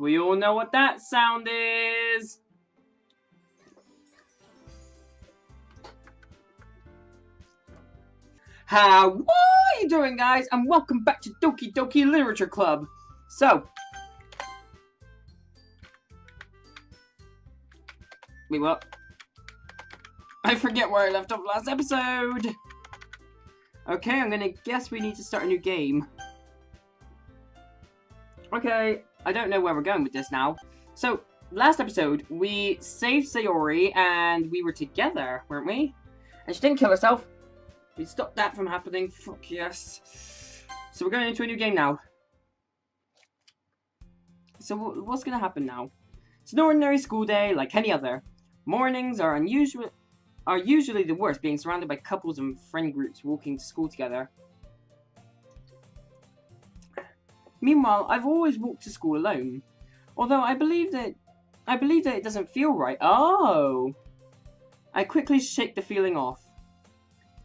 We all know what that sound is. How are you doing, guys? And welcome back to Doki Doki Literature Club. So, wait, what? I forget where I left off last episode. Okay, I'm gonna guess we need to start a new game. Okay, I don't know where we're going with this now. So, last episode, we saved Sayori and we were together, weren't we? And she didn't kill herself. We stopped that from happening. Fuck yes. So we're going into a new game now. So what's going to happen now? It's an ordinary school day like any other. Mornings are usually the worst, being surrounded by couples and friend groups walking to school together. Meanwhile, I've always walked to school alone. Although I believe that it doesn't feel right. Oh! I quickly shake the feeling off.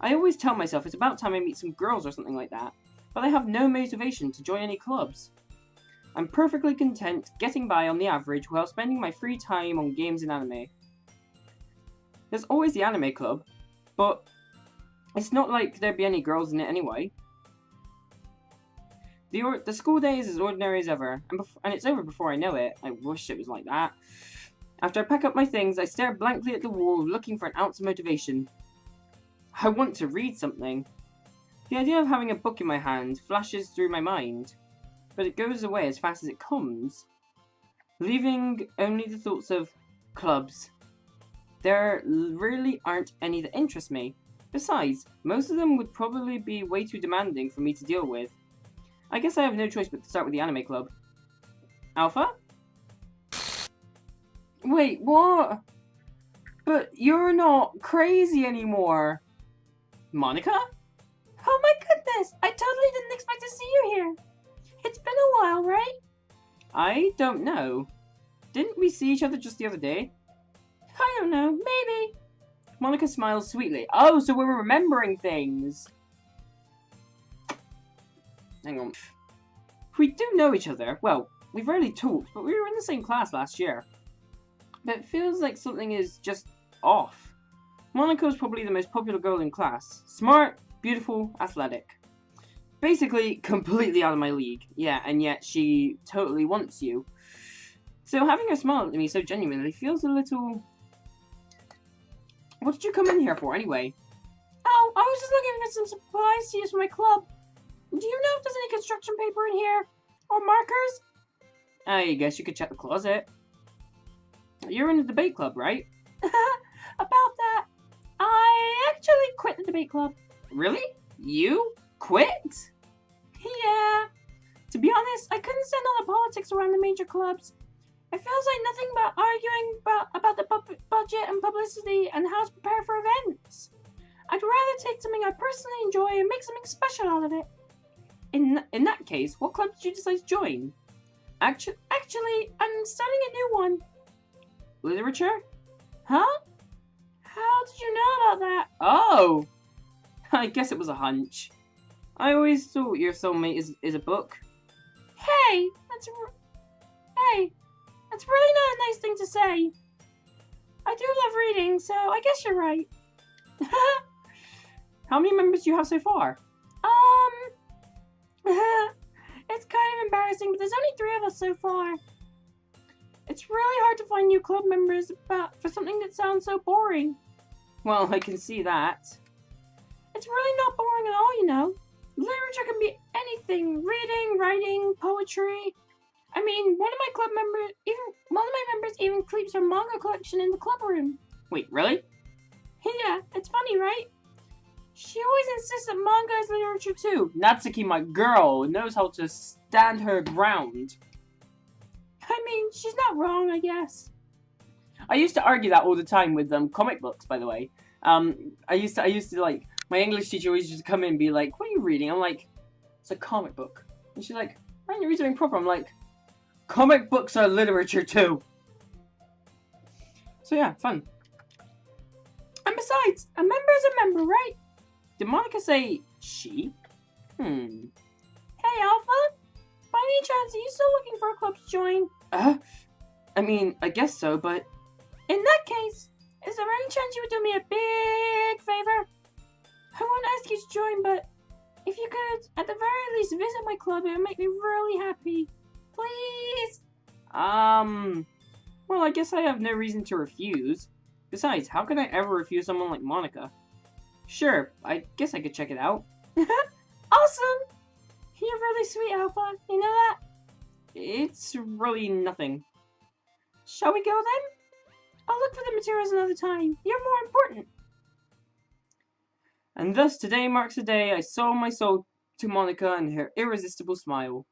I always tell myself it's about time I meet some girls or something like that, but I have no motivation to join any clubs. I'm perfectly content getting by on the average while spending my free time on games and anime. There's always the anime club, but it's not like there'd be any girls in it anyway. The school day is as ordinary as ever, and it's over before I know it. I wish it was like that. After I pack up my things, I stare blankly at the wall, looking for an ounce of motivation. I want to read something. The idea of having a book in my hand flashes through my mind, but it goes away as fast as it comes, leaving only the thoughts of clubs. There really aren't any that interest me. Besides, most of them would probably be way too demanding for me to deal with. I guess I have no choice but to start with the anime club. Alpha? Wait, what? But you're not crazy anymore. Monica? Oh my goodness! I totally didn't expect to see you here. It's been a while, right? I don't know. Didn't we see each other just the other day? I don't know, maybe. Monica smiles sweetly. Oh, so we're remembering things. Hang on. We do know each other. Well, we've rarely talked, but we were in the same class last year. But it feels like something is just off. Monica's probably the most popular girl in class. Smart, beautiful, athletic. Basically, completely out of my league. Yeah, and yet she totally wants you. So having her smile at me so genuinely feels a little... What did you come in here for, anyway? Oh, I was just looking for some supplies to use for my club. Do you know if there's any construction paper in here? Or markers? I guess you could check the closet. You're in the debate club, right? About that, I actually quit the debate club. Really? You? Quit? Yeah. To be honest, I couldn't stand all the politics around the major clubs. It feels like nothing but arguing about the budget and publicity and how to prepare for events. I'd rather take something I personally enjoy and make something special out of it. In that case, what club did you decide to join? Actually, I'm starting a new one. Literature? Huh? How did you know about that? Oh! I guess it was a hunch. I always thought your soulmate is a book. Hey, that's really not a nice thing to say. I do love reading, so I guess you're right. How many members do you have so far? It's kind of embarrassing, but there's only 3 of us so far. It's really hard to find new club members for something that sounds so boring. Well, I can see that. It's really not boring at all, you know. Literature can be anything: reading, writing, poetry. I mean, one of my members even keeps her manga collection in the club room. Wait, really? Yeah, it's funny, right? She always insists that manga is literature too. Natsuki, my girl, knows how to stand her ground. I mean, she's not wrong, I guess. I used to argue that all the time with comic books, by the way. I used to like, my English teacher always used to come in and be like, what are you reading? I'm like, it's a comic book. And she's like, why don't you read something proper? I'm like, comic books are literature too. So yeah, fun. And besides, a member is a member, right? Did Monica say she? Hey, Alpha? By any chance, are you still looking for a club to join? I mean, I guess so, but... In that case, is there any chance you would do me a big favor? I won't ask you to join, but if you could, at the very least, visit my club, it would make me really happy. Please? Well, I guess I have no reason to refuse. Besides, how could I ever refuse someone like Monica? Sure, I guess I could check it out. Awesome! You're really sweet, Alpha. You know that? It's really nothing. Shall we go then? I'll look for the materials another time. You're more important. And thus today marks the day I sold my soul to Monica and her irresistible smile.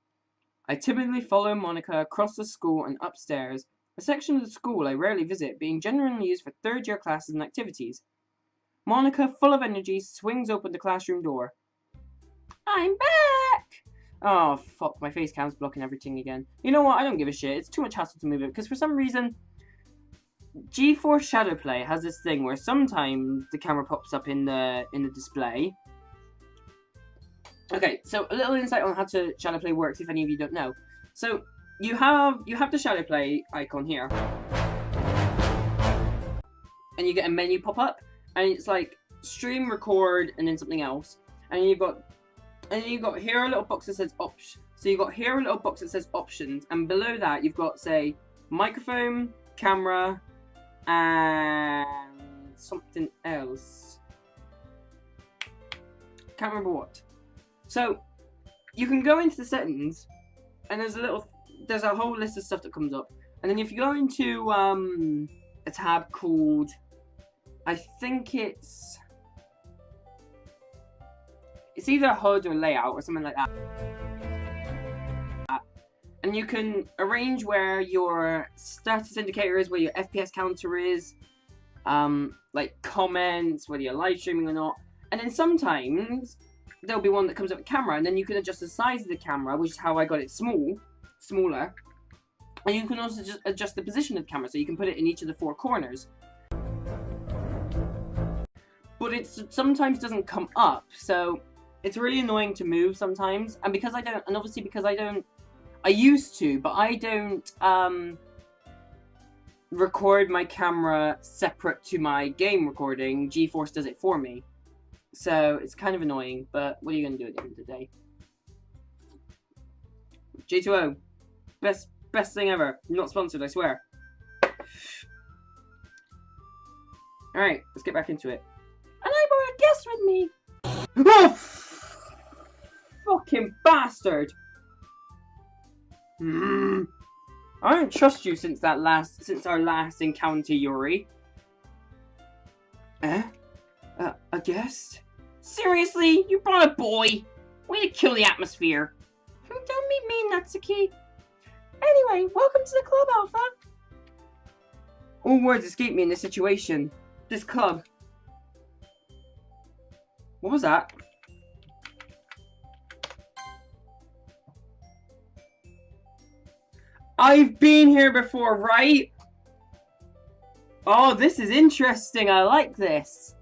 I timidly follow Monica across the school and upstairs, a section of the school I rarely visit, being generally used for third-year classes and activities. Monica, full of energy, swings open the classroom door. I'm back! Oh, fuck, my face cam's blocking everything again. You know what, I don't give a shit. It's too much hassle to move it, because for some reason, G4 Shadowplay has this thing where sometimes the camera pops up in the display. Okay, so a little insight on how Shadowplay works, if any of you don't know. So, you have the Shadowplay icon here. And you get a menu pop up, and it's like, stream, record, and then something else. And you've got here a little box that says options. So you've got here a little box that says options, and below that you've got, say, microphone, camera, and something else. Can't remember what. So you can go into the settings, and there's a whole list of stuff that comes up. And then if you go into a tab called, I think it's either HUD or layout or something like that. And you can arrange where your status indicator is, where your FPS counter is, like comments, whether you're live streaming or not. And then sometimes there'll be one that comes up with camera, and then you can adjust the size of the camera, which is how I got it smaller. And you can also just adjust the position of the camera, so you can put it in each of the four corners. But it sometimes doesn't come up, so it's really annoying to move sometimes. And because I don't, and obviously because I don't, I used to, but I don't record my camera separate to my game recording. GeForce does it for me. So it's kind of annoying, but what are you going to do at the end of the day? J2O, best thing ever. Not sponsored, I swear. Alright, let's get back into it. And I brought a guest with me. Oh, fucking bastard! I don't trust you since our last encounter, Yuri. A guest? Seriously? You brought a boy? Way to kill the atmosphere. Don't be mean, Natsuki. Anyway, welcome to the club, Alpha. All words escape me in this situation. This club. What was that? I've been here before, right? Oh, this is interesting. I like this.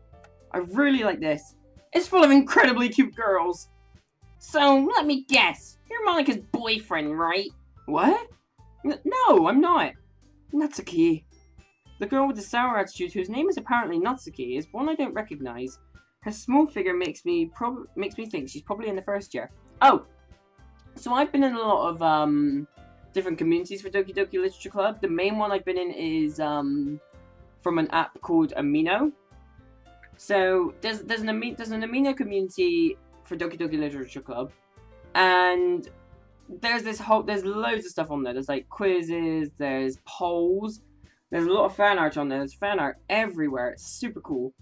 I really like this. It's full of incredibly cute girls. So, let me guess. You're Monica's boyfriend, right? What? No, I'm not. Natsuki. The girl with the sour attitude, whose name is apparently Natsuki, is one I don't recognize. Her small figure makes me think she's probably in the first year. Oh, so I've been in a lot of different communities for Doki Doki Literature Club. The main one I've been in is from an app called Amino. So there's an Amino community for Doki Doki Literature Club, and there's loads of stuff on there. There's like quizzes, there's polls, there's a lot of fan art on there. There's fan art everywhere. It's super cool.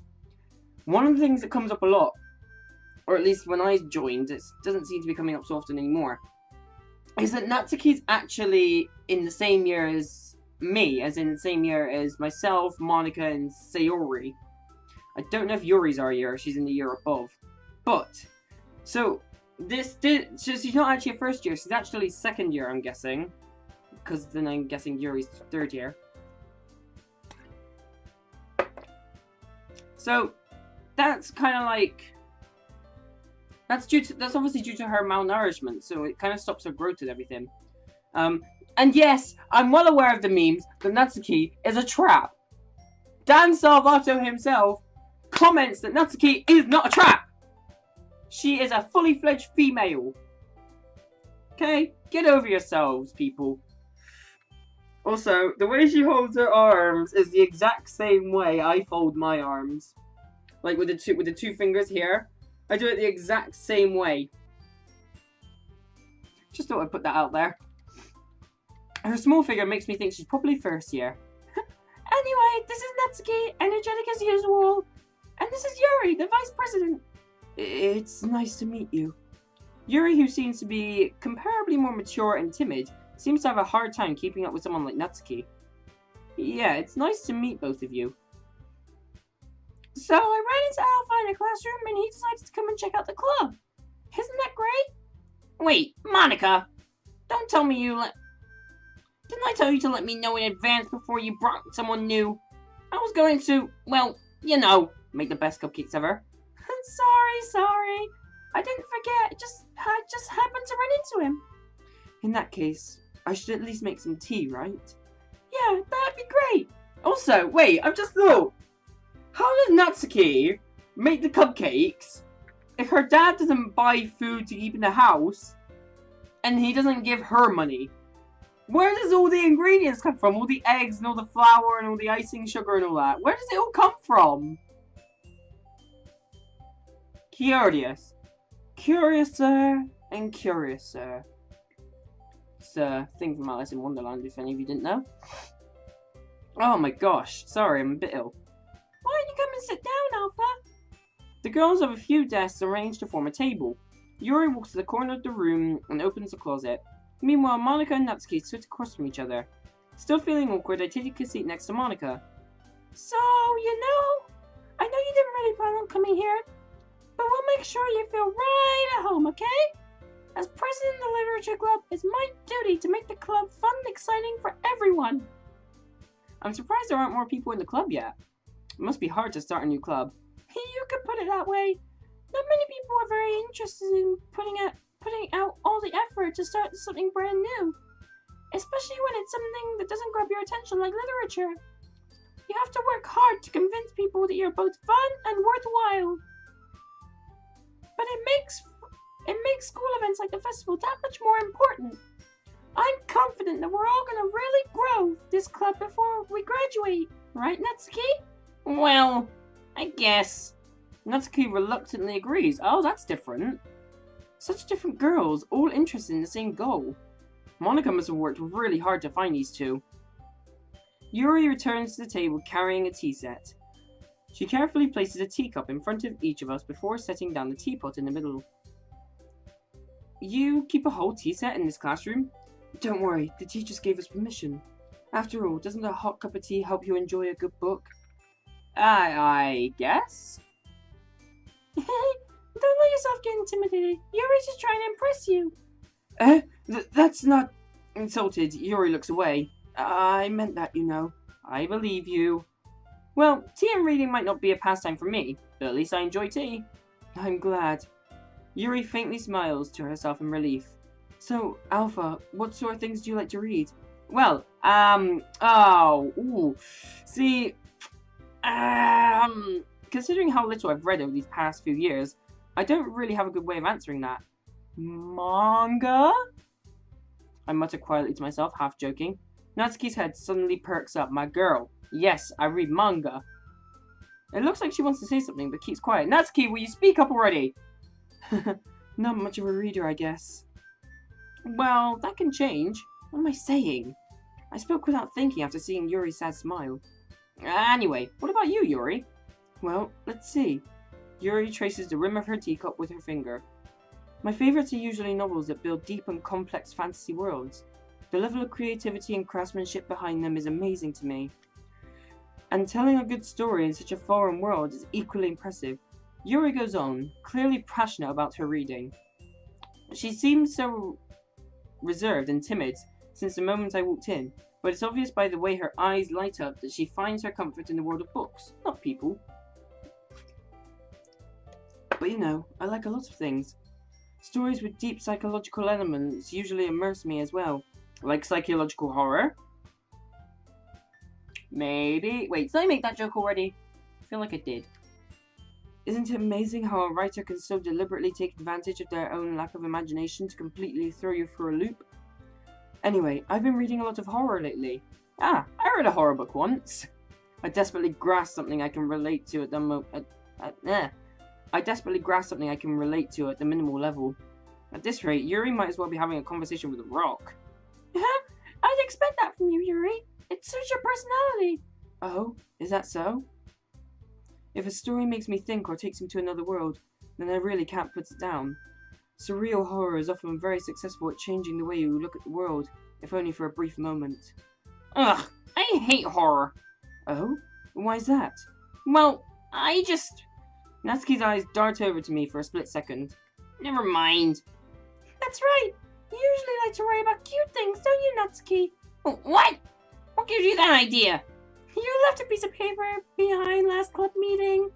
One of the things that comes up a lot, or at least when I joined, it doesn't seem to be coming up so often anymore, is that Natsuki's actually in the same year as me, as in the same year as myself, Monica, and Sayori. I don't know if Yuri's our year, she's in the year above. But, so she's not actually a first year, she's actually second year, I'm guessing. Because then I'm guessing Yuri's third year. So, that's kind of like That's obviously due to her malnourishment, so it kind of stops her growth and everything. And yes, I'm well aware of the memes that Natsuki is a trap. Dan Salvato himself comments that Natsuki is not a trap. She is a fully fledged female. Okay? Get over yourselves, people. Also, the way she holds her arms is the exact same way I fold my arms. Like with the two fingers here. I do it the exact same way. Just thought I'd put that out there. Her small figure makes me think she's probably first year. Anyway, this is Natsuki, energetic as usual. And this is Yuri, the vice president. It's nice to meet you. Yuri, who seems to be comparably more mature and timid, seems to have a hard time keeping up with someone like Natsuki. Yeah, it's nice to meet both of you. So I ran into Alpha in a classroom and he decided to come and check out the club. Isn't that great? Wait, Monica! Don't tell me you let... Didn't I tell you to let me know in advance before you brought someone new? I was going to, well, you know, make the best cupcakes ever. Sorry. I didn't forget. I just happened to run into him. In that case, I should at least make some tea, right? Yeah, that'd be great. Also, wait, I've just thought. How does Natsuki make the cupcakes if her dad doesn't buy food to keep in the house and he doesn't give her money? Where does all the ingredients come from? All the eggs and all the flour and all the icing sugar and all that. Where does it all come from? Curiouser and curiouser. It's a thing from Alice in Wonderland, if any of you didn't know. Oh my gosh, sorry, I'm a bit ill. Why don't you come and sit down, Alpha? The girls have a few desks arranged to form a table. Yuri walks to the corner of the room and opens the closet. Meanwhile, Monica and Natsuki sit across from each other. Still feeling awkward, I take a seat next to Monica. So, I know you didn't really plan on coming here, but we'll make sure you feel right at home, okay? As president of the Literature Club, it's my duty to make the club fun and exciting for everyone. I'm surprised there aren't more people in the club yet. It must be hard to start a new club. You could put it that way. Not many people are very interested in putting out all the effort to start something brand new. Especially when it's something that doesn't grab your attention like literature. You have to work hard to convince people that you're both fun and worthwhile. But it makes school events like the festival that much more important. I'm confident that we're all going to really grow this club before we graduate. Right, Natsuki? Well, I guess. Natsuki reluctantly agrees. Oh, that's different. Such different girls, all interested in the same goal. Monica must have worked really hard to find these two. Yuri returns to the table carrying a tea set. She carefully places a teacup in front of each of us before setting down the teapot in the middle. You keep a whole tea set in this classroom? Don't worry, the teachers gave us permission. After all, doesn't a hot cup of tea help you enjoy a good book? I guess? Don't let yourself get intimidated. Yuri's just trying to impress you. That's not... Insulted, Yuri looks away. I meant that, you know. I believe you. Well, tea and reading might not be a pastime for me, but at least I enjoy tea. I'm glad. Yuri faintly smiles to herself in relief. So, Alpha, what sort of things do you like to read? Well, see, considering how little I've read over these past few years, I don't really have a good way of answering that. Manga? I mutter quietly to myself, half joking. Natsuki's head suddenly perks up. My girl. Yes, I read manga. It looks like she wants to say something, but keeps quiet. Natsuki, will you speak up already? Not much of a reader, I guess. Well, that can change. What am I saying? I spoke without thinking after seeing Yuri's sad smile. Anyway, what about you, Yuri? Well, let's see. Yuri traces the rim of her teacup with her finger. My favourites are usually novels that build deep and complex fantasy worlds. The level of creativity and craftsmanship behind them is amazing to me. And telling a good story in such a foreign world is equally impressive. Yuri goes on, clearly passionate about her reading. She seems so reserved and timid since the moment I walked in, but it's obvious by the way her eyes light up that she finds her comfort in the world of books, not people. But you know, I like a lot of things. Stories with deep psychological elements usually immerse me as well. Like psychological horror? Maybe. Wait, did I make that joke already? I feel like I did. Isn't it amazing how a writer can so deliberately take advantage of their own lack of imagination to completely throw you for a loop? Anyway, I've been reading a lot of horror lately. I read a horror book once. I desperately grasped something I can relate to at the I desperately grasped something I can relate to at the minimal level. At this rate, Yuri might as well be having a conversation with a rock. I'd expect that from you, Yuri. It suits your personality. Oh, is that so? If a story makes me think or takes me to another world, then I really can't put it down. Surreal horror is often very successful at changing the way you look at the world, if only for a brief moment. Ugh, I hate horror. Oh? Why's that? Well, I just... Natsuki's eyes dart over to me for a split second. Never mind. That's right. You usually like to write about cute things, don't you, Natsuki? What? What gives you that idea? You left a piece of paper behind last club meeting.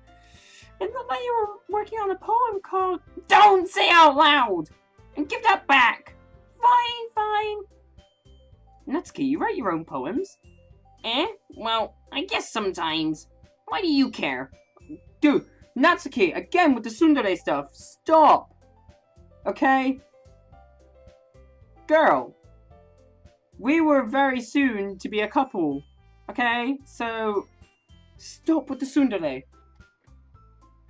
It looked like you were working on a poem called Don't Say Out Loud! And give that back! Fine. Natsuki, you write your own poems? Well, I guess sometimes. Why do you care? Dude, Natsuki, again with the tsundere stuff. Stop! Okay? Girl. We were very soon to be a couple. Okay? So, stop with the tsundere.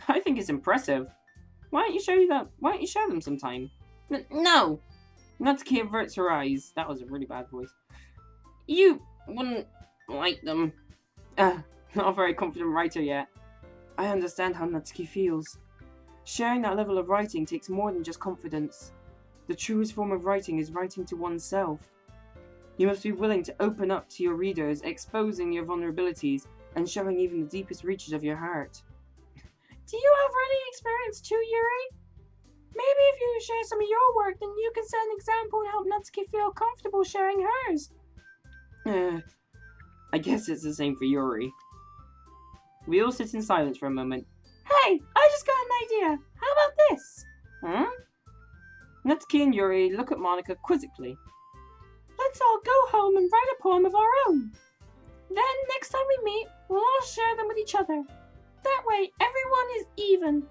I think it's impressive. Why don't you show them sometime? No! Natsuki averts her eyes. That was a really bad voice. You wouldn't like them. Not a very confident writer yet. I understand how Natsuki feels. Sharing that level of writing takes more than just confidence. The truest form of writing is writing to oneself. You must be willing to open up to your readers, exposing your vulnerabilities, and showing even the deepest reaches of your heart. Do you have writing experience too, Yuri? Maybe if you share some of your work, then you can set an example and help Natsuki feel comfortable sharing hers. I guess it's the same for Yuri. We all sit in silence for a moment. Hey, I just got an idea. How about this? Natsuki and Yuri look at Monika quizzically. Let's all go home and write a poem of our own. Then, next time we meet, we'll all share them with each other. That way, everyone is even.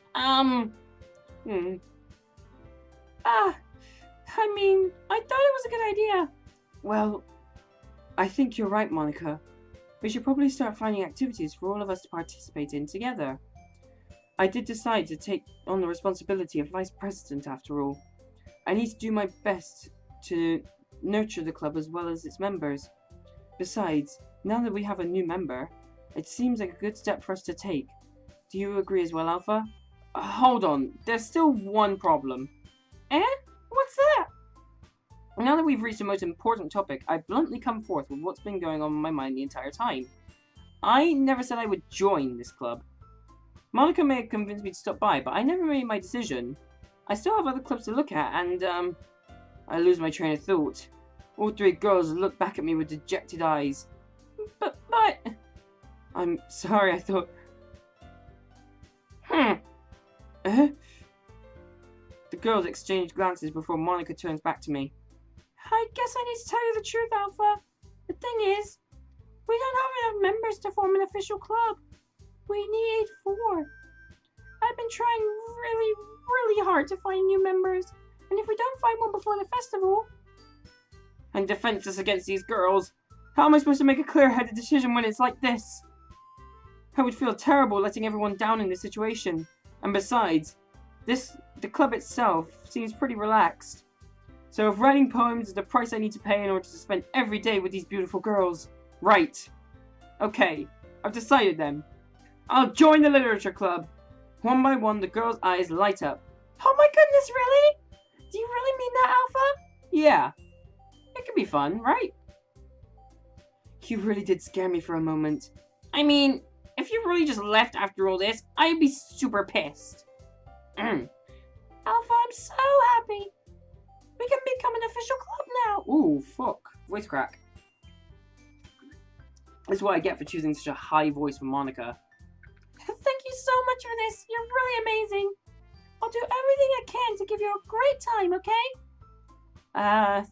I mean, I thought it was a good idea. Well, I think you're right, Monika. We should probably start finding activities for all of us to participate in together. I did decide to take on the responsibility of vice president after all. I need to do my best to nurture the club as well as its members. Besides, now that we have a new member, it seems like a good step for us to take. Do you agree as well, Alpha? Hold on, there's still one problem. What's that? Now that we've reached the most important topic, I bluntly come forth with what's been going on in my mind the entire time. I never said I would join this club. Monika may have convinced me to stop by, but I never made my decision. I still have other clubs to look at, and, I lose my train of thought. All three girls look back at me with dejected eyes. But... I'm sorry, I thought... The girls exchange glances before Monika turns back to me. I guess I need to tell you the truth, Alpha. The thing is, we don't have enough members to form an official club. We need 4. I've been trying really hard to find new members, and if we don't find one before the festival... I'm defenseless against these girls. How am I supposed to make a clear-headed decision when it's like this? I would feel terrible letting everyone down in this situation. And besides, the club itself seems pretty relaxed. So if writing poems is the price I need to pay in order to spend every day with these beautiful girls, right. Okay, I've decided then. I'll join the literature club. One by one, the girls' eyes light up. Oh my goodness, really? Do you really mean that, Alpha? Yeah. It could be fun, right? You really did scare me for a moment. I mean, if you really just left after all this, I'd be super pissed. Alpha, I'm so happy. We can become an official club now. Ooh, fuck. Voice crack. That's what I get for choosing such a high voice for Monika. Thank you so much for this. You're really amazing. I'll do everything I can to give you a great time, okay?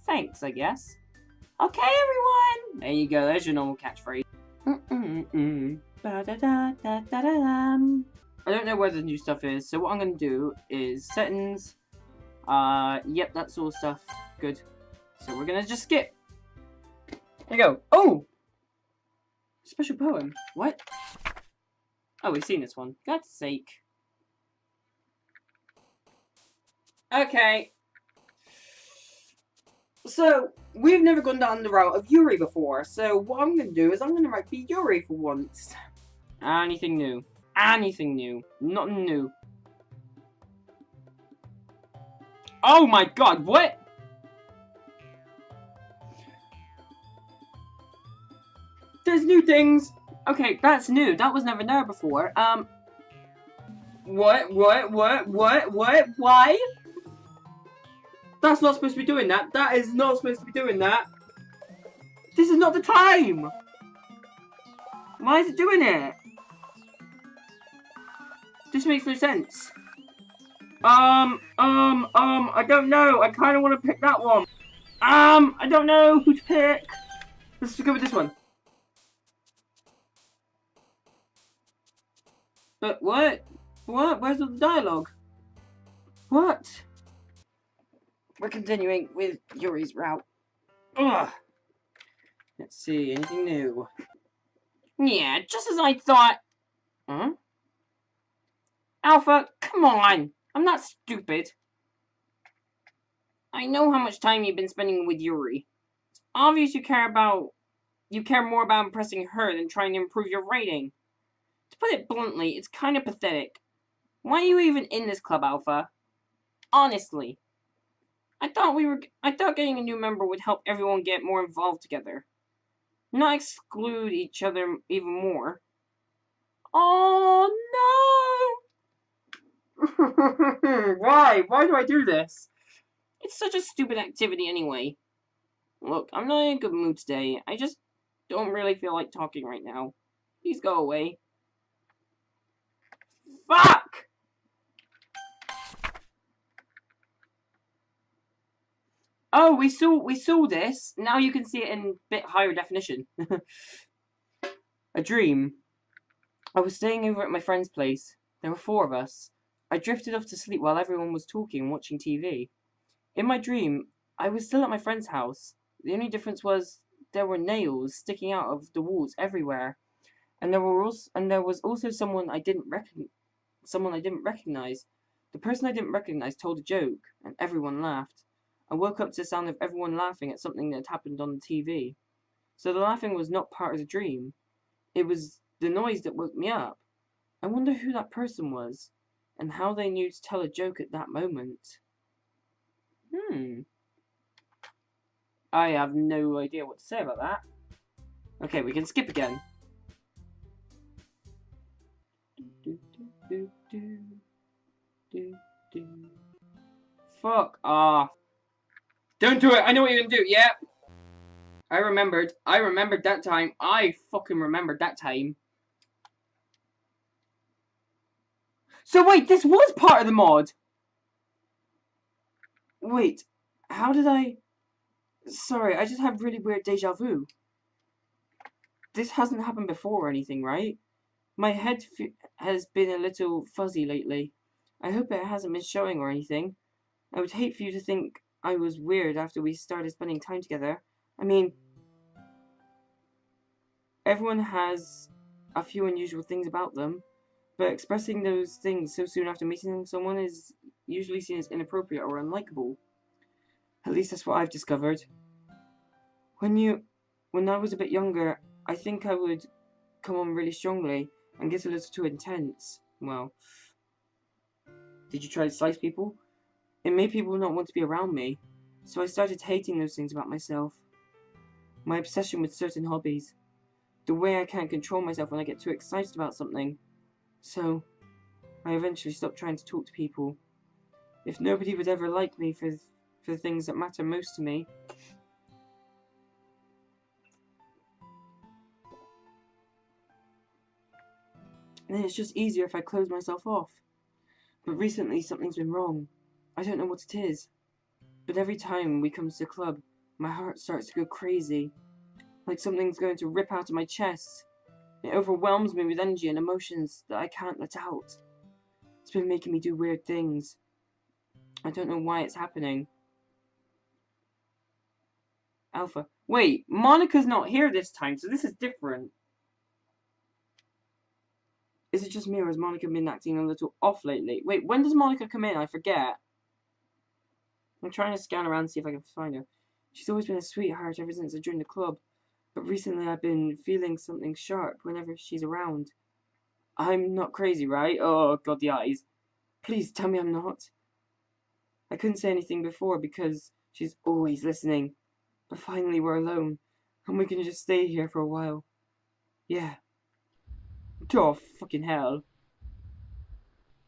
Thanks, I guess. Okay, everyone. There you go, there's your normal catchphrase. Ba-da-da-da-da-da-dum. I don't know where the new stuff is, so what I'm gonna do is settings. Yep, that's all stuff. Good. So we're gonna just skip. There you go. Oh! Special poem. What? Oh, we've seen this one. God's sake. Okay. So, we've never gone down the route of Yuri before, so what I'm going to do is I'm going to write be Yuri for once. Anything new. Anything new. Nothing new. Oh my god, what? There's new things. Okay, that's new. That was never there before. What? Why? That's not supposed to be doing that. That is not supposed to be doing that. This is not the time. Why is it doing it? This makes no sense. I don't know. I kind of want to pick that one. I don't know who to pick. Let's go with this one. But what? What? Where's the dialogue? What? We're continuing with Yuri's route. Ugh. Let's see, anything new? Yeah, just as I thought. Huh? Alpha, come on! I'm not stupid. I know how much time you've been spending with Yuri. It's obvious you care more about impressing her than trying to improve your rating. To put it bluntly, it's kind of pathetic. Why are you even in this club, Alpha? Honestly. I thought getting a new member would help everyone get more involved together. Not exclude each other even more. Oh no! Why? Why do I do this? It's such a stupid activity anyway. Look, I'm not in a good mood today. I just don't really feel like talking right now. Please go away. Fuck! Oh, we saw this. Now you can see it in a bit higher definition. A dream. I was staying over at my friend's place. There were 4 of us. I drifted off to sleep while everyone was talking and watching TV. In my dream, I was still at my friend's house. The only difference was there were nails sticking out of the walls everywhere, and there was also someone I didn't recognize. The person I didn't recognize told a joke, and everyone laughed. I woke up to the sound of everyone laughing at something that had happened on the TV. So the laughing was not part of the dream. It was the noise that woke me up. I wonder who that person was, and how they knew to tell a joke at that moment. I have no idea what to say about that. Okay, we can skip again. Fuck off. Don't do it. I know what you're gonna do. Yeah. I remembered that time. I fucking remembered that time. So wait, this was part of the mod. Wait, how did I... Sorry, I just have really weird deja vu. This hasn't happened before or anything, right? My head has been a little fuzzy lately. I hope it hasn't been showing or anything. I would hate for you to think I was weird after we started spending time together. I mean, everyone has a few unusual things about them, but expressing those things so soon after meeting someone is usually seen as inappropriate or unlikable. At least that's what I've discovered. When I was a bit younger, I think I would come on really strongly and get a little too intense. Well, did you try to slice people? It made people not want to be around me, so I started hating those things about myself. My obsession with certain hobbies. The way I can't control myself when I get too excited about something. So, I eventually stopped trying to talk to people. If nobody would ever like me for the things that matter most to me... And then it's just easier if I close myself off. But recently something's been wrong. I don't know what it is. But every time we come to the club, my heart starts to go crazy. Like something's going to rip out of my chest. It overwhelms me with energy and emotions that I can't let out. It's been making me do weird things. I don't know why it's happening. Alpha. Wait, Monica's not here this time, so this is different. Is it just me, or has Monica been acting a little off lately? Wait, when does Monica come in? I forget. I'm trying to scan around to see if I can find her. She's always been a sweetheart ever since I joined the club. But recently I've been feeling something sharp whenever she's around. I'm not crazy, right? Oh, God, the eyes. Please tell me I'm not. I couldn't say anything before because she's always listening. But finally we're alone, and we can just stay here for a while. Yeah. Oh, fucking hell.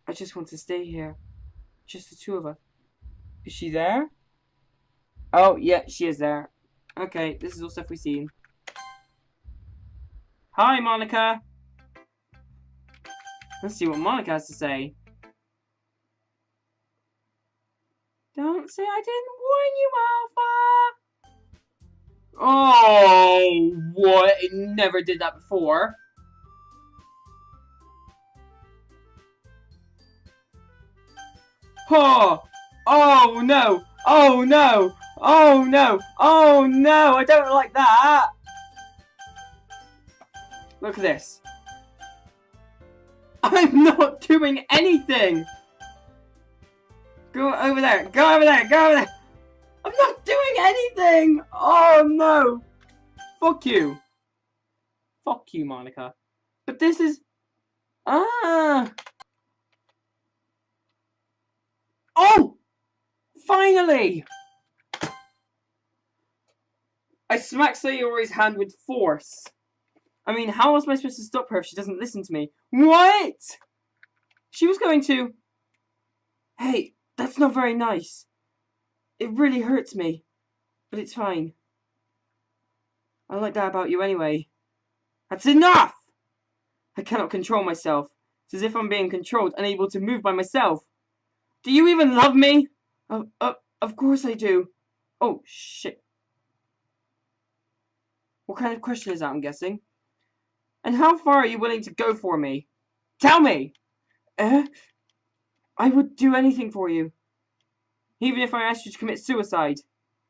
I just want to stay here. Just the two of us. Is she there? Oh, yeah, she is there. Okay, this is all stuff we've seen. Hi, Monica. Let's see what Monica has to say. Don't say I didn't warn you, Alpha. Oh, what? It never did that before. Oh, oh no. Oh no. Oh no. Oh no. I don't like that. Look at this. I'm not doing anything. Go over there. Go over there. Go over there. I'm not doing anything. Oh no. Fuck you. Fuck you, Monica. But this is... Ah. Oh! Finally! I smacked Sayori's hand with force. I mean, how else am I supposed to stop her if she doesn't listen to me? What? She was going to... Hey, that's not very nice. It really hurts me. But it's fine. I like that about you anyway. That's enough! I cannot control myself. It's as if I'm being controlled, unable to move by myself. Do you even love me? Of course I do. Oh, shit. What kind of question is that, I'm guessing? And how far are you willing to go for me? Tell me! I would do anything for you. Even if I asked you to commit suicide.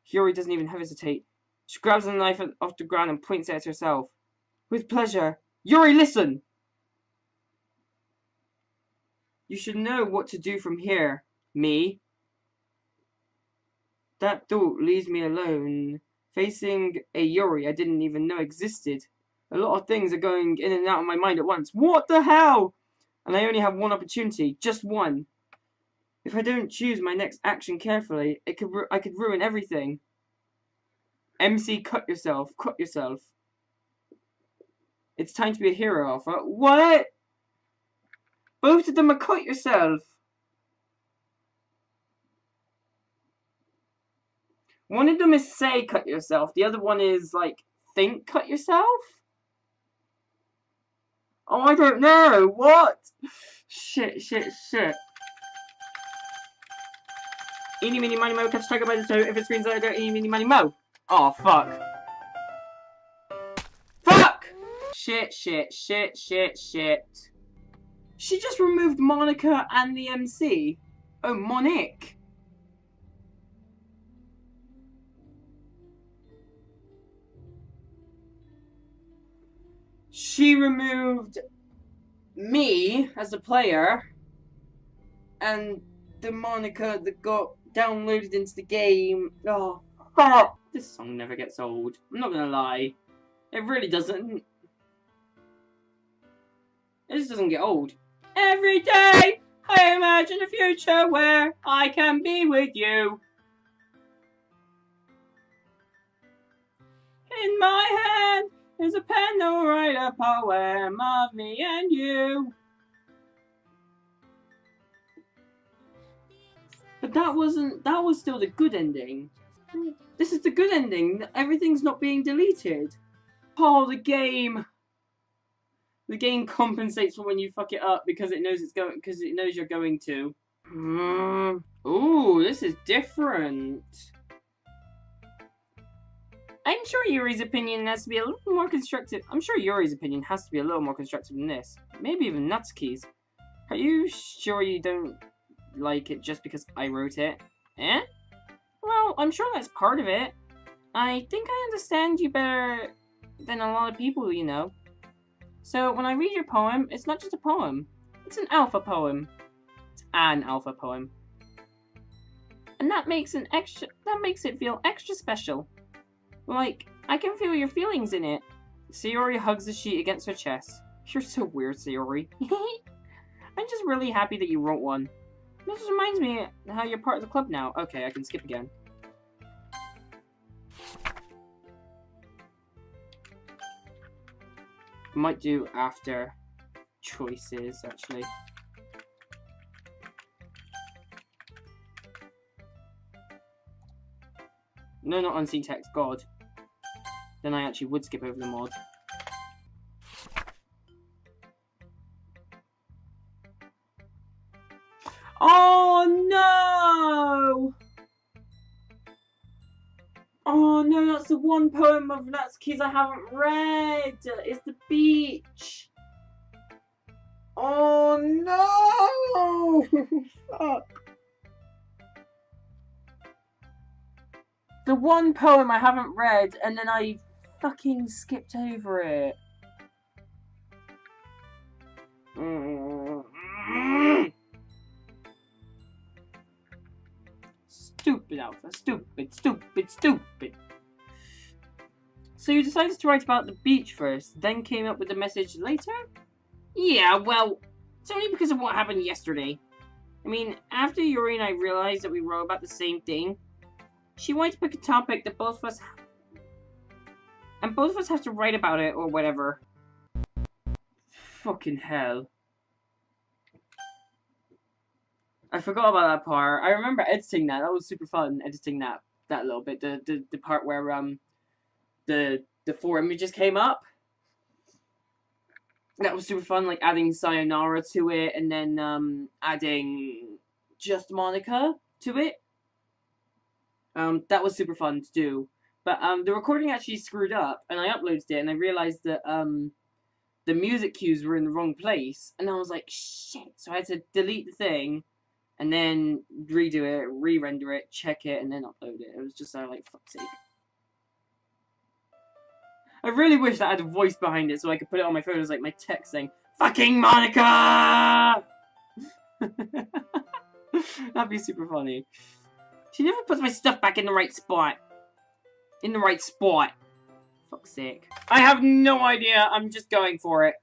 Yuri doesn't even hesitate. She grabs the knife off the ground and points it at herself. With pleasure. Yuri, listen! You should know what to do from here. Me. That thought leaves me alone, facing a Yuri I didn't even know existed. A lot of things are going in and out of my mind at once. What the hell? And I only have one opportunity, just one. If I don't choose my next action carefully, I could ruin everything. MC, cut yourself. Cut yourself. It's time to be a hero, Alpha. What? Both of them are cut yourself. One of them is say cut yourself. The other one is like think cut yourself. Oh, I don't know. What? Shit. Eeny, meeny, miny, mo, catch a tiger by the toe. If it screams like I go, eeny, meeny, miny, mo. Oh, fuck. Fuck! Shit. She just removed Monica and the MC. Oh, Monique. She removed me as a player and the Monica that got downloaded into the game. Oh, fuck. This song never gets old. I'm not gonna lie. It really doesn't. It just doesn't get old. Every day I imagine a future where I can be with you. In my hand is a pen that'll write a poem of me and you. But that was still the good ending. This is the good ending. Everything's not being deleted. Oh, the game. The game compensates for when you fuck it up because it knows you're going to. Ooh, this is different. I'm sure Yuri's opinion has to be a little more constructive. I'm sure Yuri's opinion has to be a little more constructive than this. Maybe even Natsuki's. Are you sure you don't like it just because I wrote it? Eh? Well, I'm sure that's part of it. I think I understand you better than a lot of people, you know. So when I read your poem, it's not just a poem. It's an alpha poem. It's an alpha poem. And that makes it feel extra special. Like, I can feel your feelings in it. Sayori hugs the sheet against her chest. You're so weird, Sayori. I'm just really happy that you wrote one. This reminds me how you're part of the club now. Okay, I can skip again. Might do after choices, actually. No, not unseen text. God. Then I actually would skip over the mod. Oh no! Oh no, that's the one poem of Natsuki's I haven't read! It's the beach! Oh no! Fuck. The one poem I haven't read, and then I fucking skipped over it. Stupid Alpha. Stupid. So you decided to write about the beach first, then came up with the message later? Yeah, well, it's only because of what happened yesterday. I mean, after Yuri and I realized that we wrote about the same thing, she wanted to pick a topic that both of us have to write about it or whatever. Fucking hell. I forgot about that part. I remember editing that. That was super fun, editing that little bit. The part where the 4 images came up. That was super fun, like adding Sayonara to it and then adding just Monica to it. That was super fun to do. But the recording actually screwed up and I uploaded it and I realized that the music cues were in the wrong place and I was like, shit. So I had to delete the thing and then redo it, re-render it, check it, and then upload it. It was just like, fuck's sake. I really wish that I had a voice behind it so I could put it on my phone as like my text saying, fucking Monica! That'd be super funny. She never puts my stuff back in the right spot. Fuck's sake. I have no idea. I'm just going for it.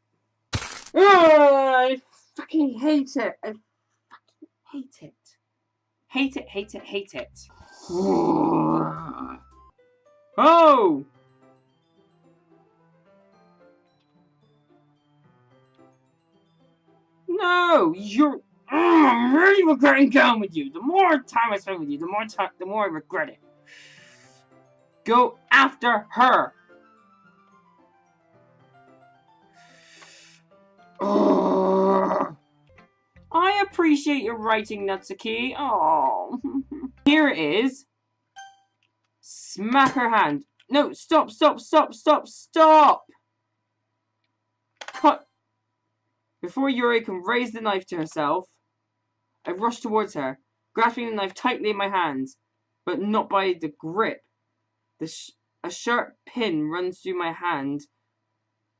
I fucking hate it. I fucking hate it. Hate it. Oh! No! I'm really regretting going with you. The more time I spend with you, the more I regret it. Go after her. I appreciate your writing, Natsuki. Oh, here it is. Smack her hand. No, stop. Cut. Before Yuri can raise the knife to herself, I rush towards her, grasping the knife tightly in my hands, but not by the grip. A sharp pin runs through my hand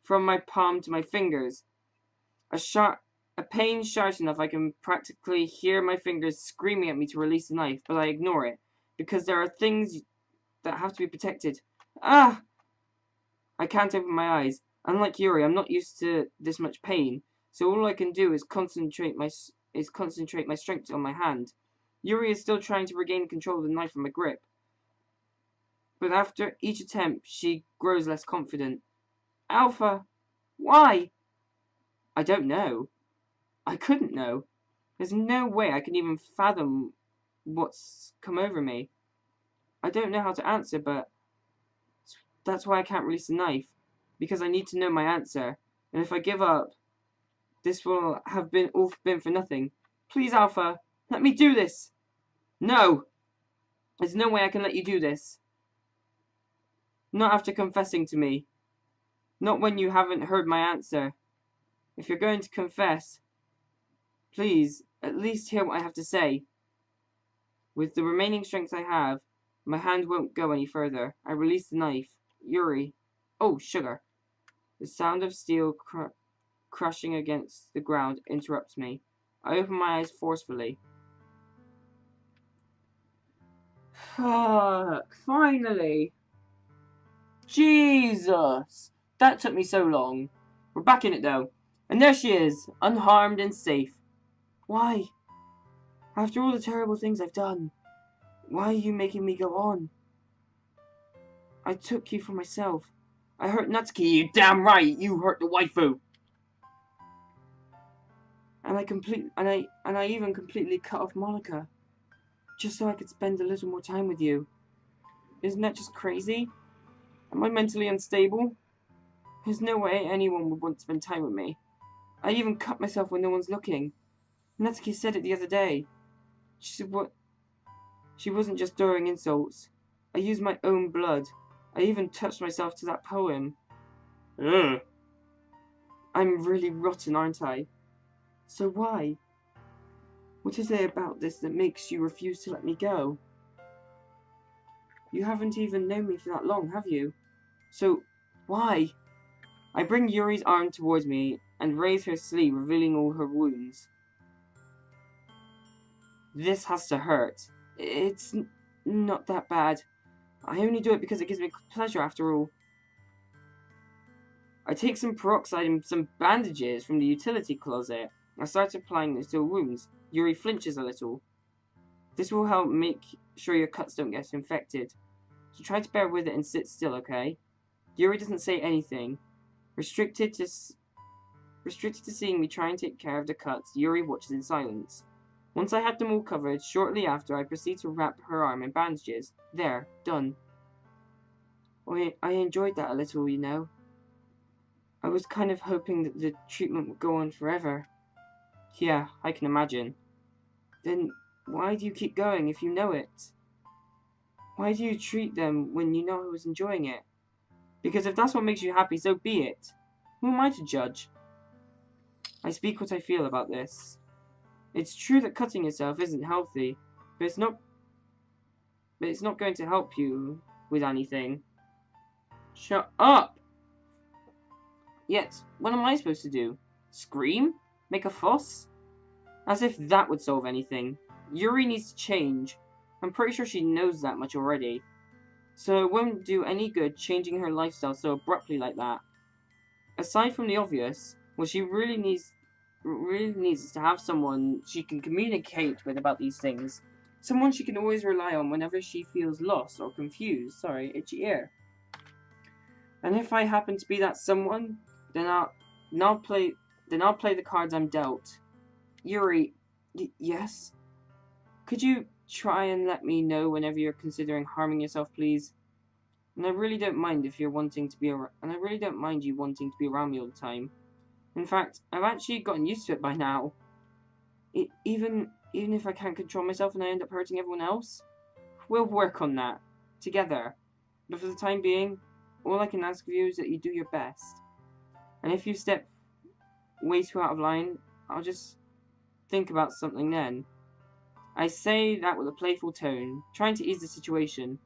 from my palm to my fingers. A pain sharp enough I can practically hear my fingers screaming at me to release the knife, but I ignore it, because there are things that have to be protected. Ah! I can't open my eyes. Unlike Yuri, I'm not used to this much pain, so all I can do is concentrate my strength on my hand. Yuri is still trying to regain control of the knife from my grip. But after each attempt, she grows less confident. Alpha! Why? I don't know. I couldn't know. There's no way I can even fathom what's come over me. I don't know how to answer, but that's why I can't release the knife. Because I need to know my answer. And if I give up, this will have been all been for nothing. Please, Alpha, let me do this. No! There's no way I can let you do this. Not after confessing to me. Not when you haven't heard my answer. If you're going to confess, please, at least hear what I have to say. With the remaining strength I have, my hand won't go any further. I release the knife. Yuri. Oh, sugar. The sound of steel crushing against the ground interrupts me. I open my eyes forcefully. Fuck, finally. Jesus! That took me so long. We're back in it though. And there she is, unharmed and safe. Why? After all the terrible things I've done, why are you making me go on? I took you for myself. I hurt Natsuki, you damn right, you hurt the waifu. And I even completely cut off Monica. Just so I could spend a little more time with you. Isn't that just crazy? Am I mentally unstable? There's no way anyone would want to spend time with me. I even cut myself when no one's looking. Natsuki said it the other day. She said what? She wasn't just throwing insults. I used my own blood. I even touched myself to that poem. Ugh. I'm really rotten, aren't I? So why? What is it about this that makes you refuse to let me go? You haven't even known me for that long, have you? So, why? I bring Yuri's arm towards me and raise her sleeve, revealing all her wounds. This has to hurt. It's not that bad. I only do it because it gives me pleasure after all. I take some peroxide and some bandages from the utility closet. I start applying this to her wounds. Yuri flinches a little. This will help make sure your cuts don't get infected. So try to bear with it and sit still, okay? Yuri doesn't say anything. Restricted to seeing me try and take care of the cuts, Yuri watches in silence. Once I had them all covered, shortly after I proceed to wrap her arm in bandages. There, done. I enjoyed that a little, you know. I was kind of hoping that the treatment would go on forever. Yeah, I can imagine. Then why do you keep going if you know it? Why do you treat them when you know I was enjoying it? Because if that's what makes you happy, so be it. Who am I to judge? I speak what I feel about this. It's true that cutting yourself isn't healthy, but it's not going to help you with anything. Shut up! Yet, what am I supposed to do? Scream? Make a fuss? As if that would solve anything. Yuri needs to change. I'm pretty sure she knows that much already. So it won't do any good changing her lifestyle so abruptly like that. Aside from the obvious, what she really needs is to have someone she can communicate with about these things. Someone she can always rely on whenever she feels lost or confused. Sorry, itchy ear. And if I happen to be that someone, then I'll play the cards I'm dealt. Yuri, yes? Could you try and let me know whenever you're considering harming yourself, please? And I really don't mind if you're wanting to be around, and I really don't mind you wanting to be around me all the time. In fact, I've actually gotten used to it by now. Even if I can't control myself and I end up hurting everyone else, we'll work on that together. But for the time being, all I can ask of you is that you do your best. And if you step way too out of line, I'll just think about something then. I say that with a playful tone, trying to ease the situation.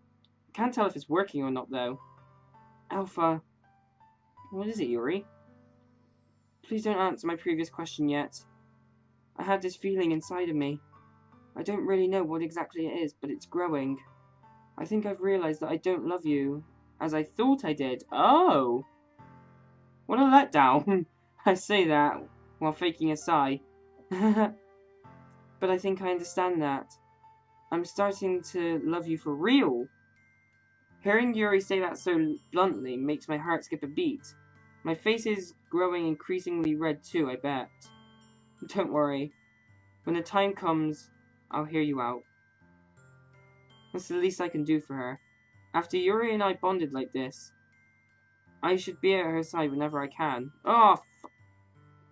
I can't tell if it's working or not, though. Alpha. What is it, Yuri? Please don't answer my previous question yet. I had this feeling inside of me. I don't really know what exactly it is, but it's growing. I think I've realized that I don't love you as I thought I did. Oh! What a letdown. I say that while faking a sigh. But I think I understand that. I'm starting to love you for real. Hearing Yuri say that so bluntly makes my heart skip a beat. My face is growing increasingly red too, I bet. Don't worry. When the time comes, I'll hear you out. That's the least I can do for her. After Yuri and I bonded like this, I should be at her side whenever I can. Oh,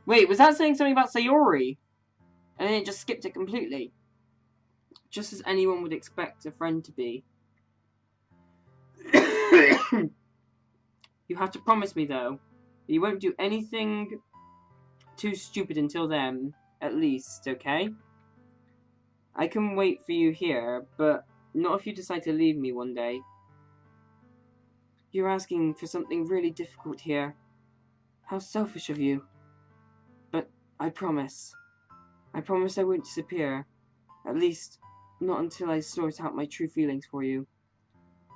wait, was that saying something about Sayori? And then it just skipped it completely. Just as anyone would expect a friend to be. You have to promise me, though, that you won't do anything too stupid until then, at least, okay? I can wait for you here, but not if you decide to leave me one day. You're asking for something really difficult here. How selfish of you. But I promise. I promise I won't disappear. At least, not until I sort out my true feelings for you.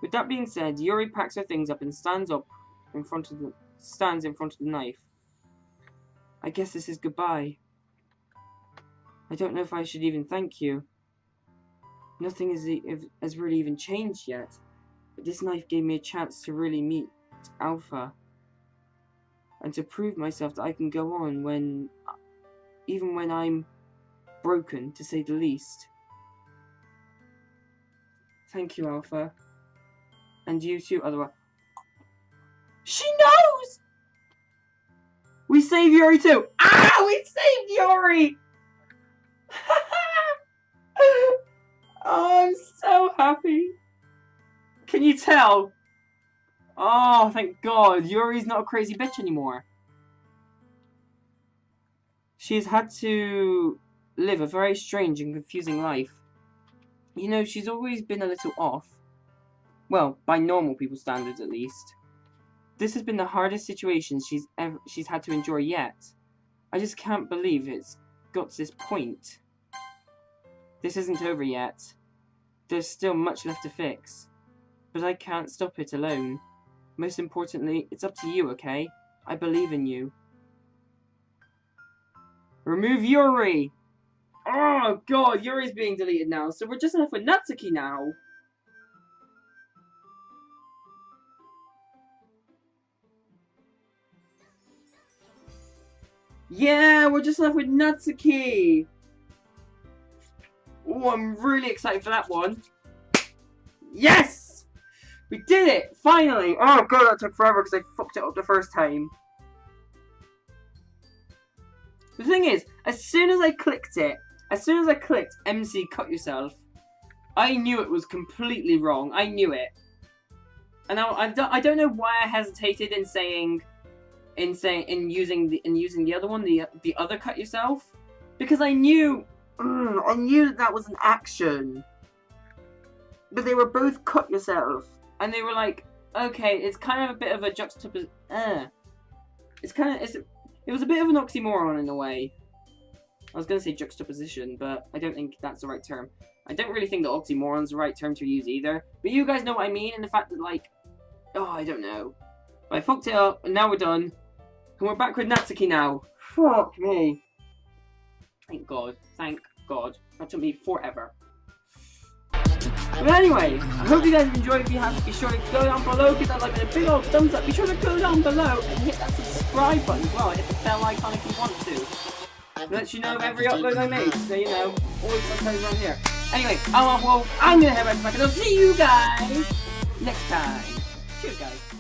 With that being said, Yuri packs her things up and stands in front of the knife. I guess this is goodbye. I don't know if I should even thank you. Nothing has really even changed yet. But this knife gave me a chance to really meet Alpha. And to prove myself that I can go on even when I'm broken, to say the least. Thank you, Alpha. And you too, otherwise. She knows! We saved Yuri too! Ah! We saved Yuri! Oh, I'm so happy. Can you tell? Oh, thank God. Yuri's not a crazy bitch anymore. She's had to live a very strange and confusing life. You know, she's always been a little off. Well, by normal people's standards at least. This has been the hardest situation she's had to endure yet. I just can't believe it's got to this point. This isn't over yet. There's still much left to fix. But I can't stop it alone. Most importantly, it's up to you, okay? I believe in you. Remove Yuri! Oh God, Yuri's being deleted now, so we're just left with Natsuki now. Yeah, we're just left with Natsuki! Oh, I'm really excited for that one. Yes! We did it! Finally! Oh God, that took forever because I fucked it up the first time. The thing is, as soon as I clicked MC cut yourself, I knew it was completely wrong. I knew it. And I don't know why I hesitated in using the other one, the other cut yourself, because I knew that was an action. But they were both cut yourself, and they were like, okay, it's kind of a bit of a juxtaposition. It was a bit of an oxymoron in a way. I was gonna say juxtaposition, but I don't think that's the right term. I don't really think that oxymoron's the right term to use either. But you guys know what I mean, and the fact that, like, oh, I don't know. But I fucked it up, and now we're done. And we're back with Natsuki now. Fuck me. Thank God. Thank God. That took me forever. But anyway, I hope you guys enjoyed. If you have, be sure to go down below, give that like a big old thumbs up. Be sure to go down below and hit that subscribe button as well. Hit the bell icon if you want to. It lets you know of every upload I make. So, you know, always sometimes around here. Anyway, I'm gonna head back and I'll see you guys next time. Cheers, guys.